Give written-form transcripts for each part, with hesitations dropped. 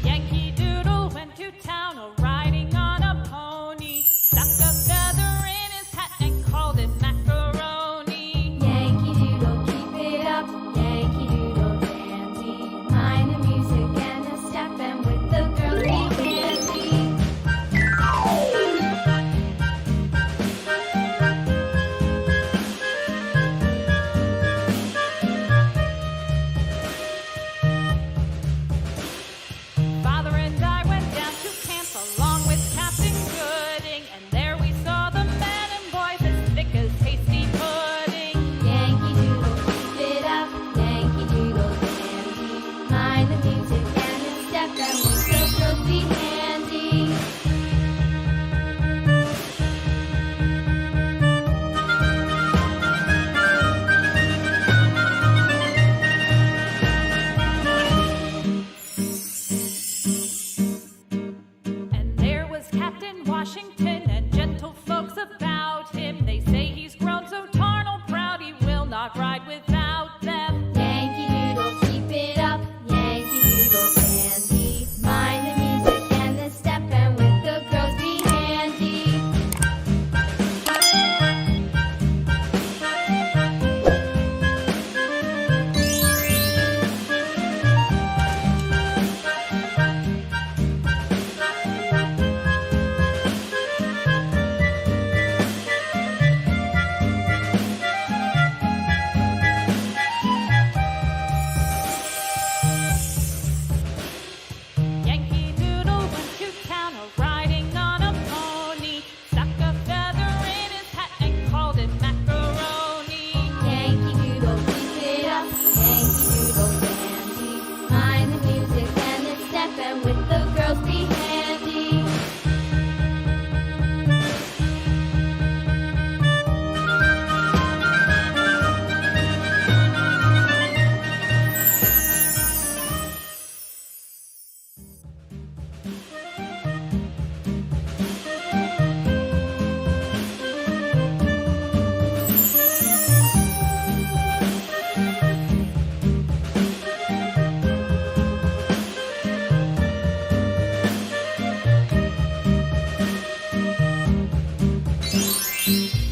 Yankee Doodle went to town riding on a pony, stuck a feather in his hat and called it macaroni. Yankee Doodle, keep it up, Yankee Doodle dandy. Mind the music and the step, and with the girls be handy. Father and I went down to camp along with Captain Gooding, and there we saw the men and boys as thick as hasty pudding. Yankee Doodle, keep it up, Yankee Doodle dandy. Mind the music and the step, and with the girls be handy. And there was Captain Washington and gentle folks about him. They say he's grown so tarnal proud he will not ride without them. Yankee Doodle, keep it up, Yankee Doodle dandy. Mind the music and the step, and with the girls be handy. Yankee Doodle went to town riding on a pony, stuck a feather in his hat and called it macaroni. Yankee Doodle, keep it up, Yankee Doodle dandy. Mind the music and the step, and with the girls be handy.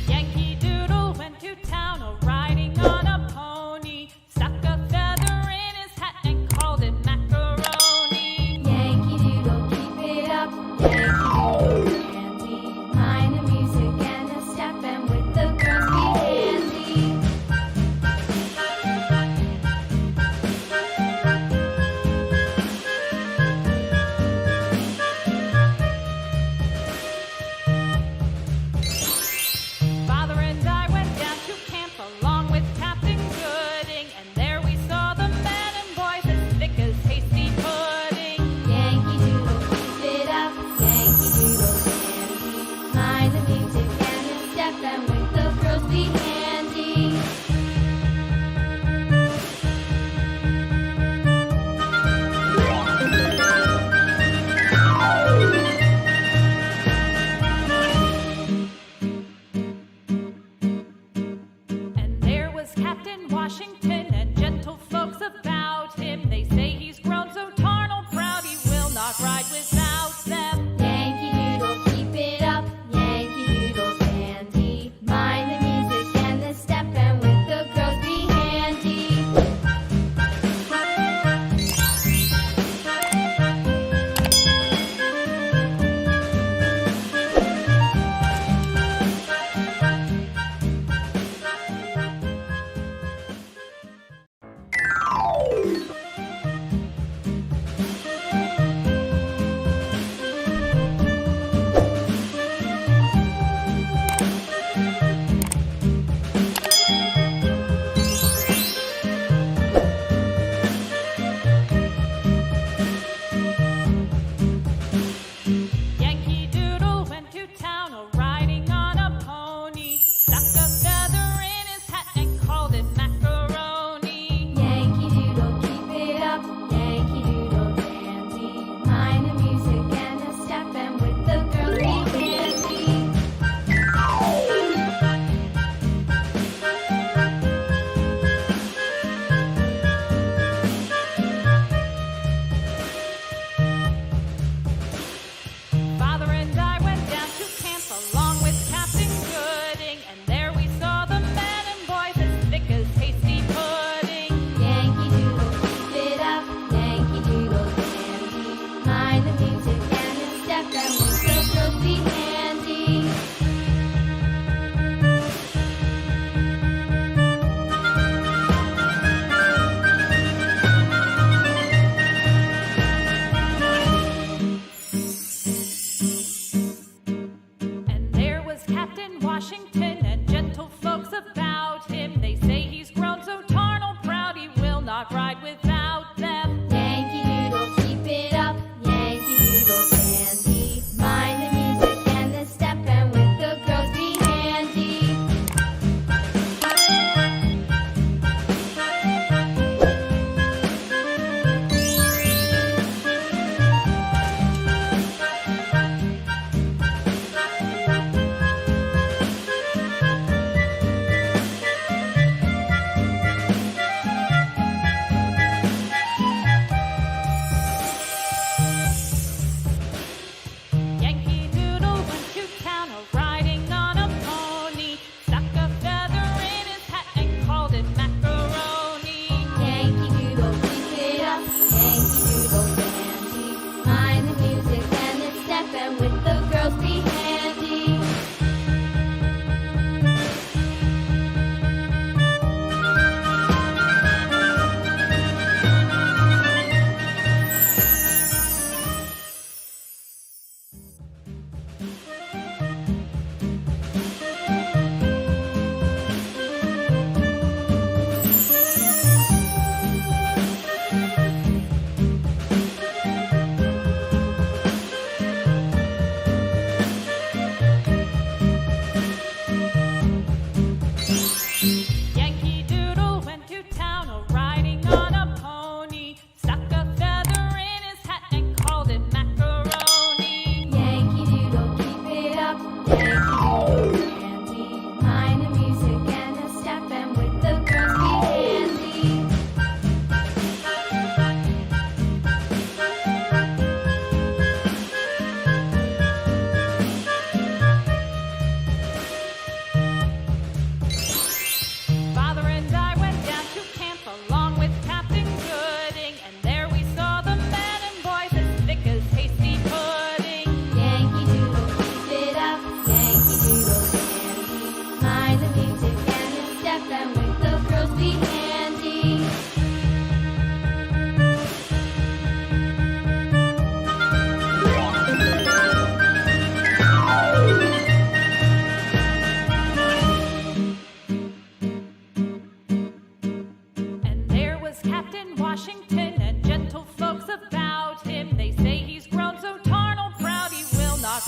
Yankee Doodle went to town riding on a pony, stuck a feather in his hat and called it macaroni. Yankee Doodle, keep it up, Yankee Doodle dandy. Mind the music and the step, and with the girls be handy. Father and I went down to camp along with Captain Gooding, and there we saw the men and boys as thick as hasty pudding. Yankee Doodle, keep it up, Yankee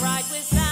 ride without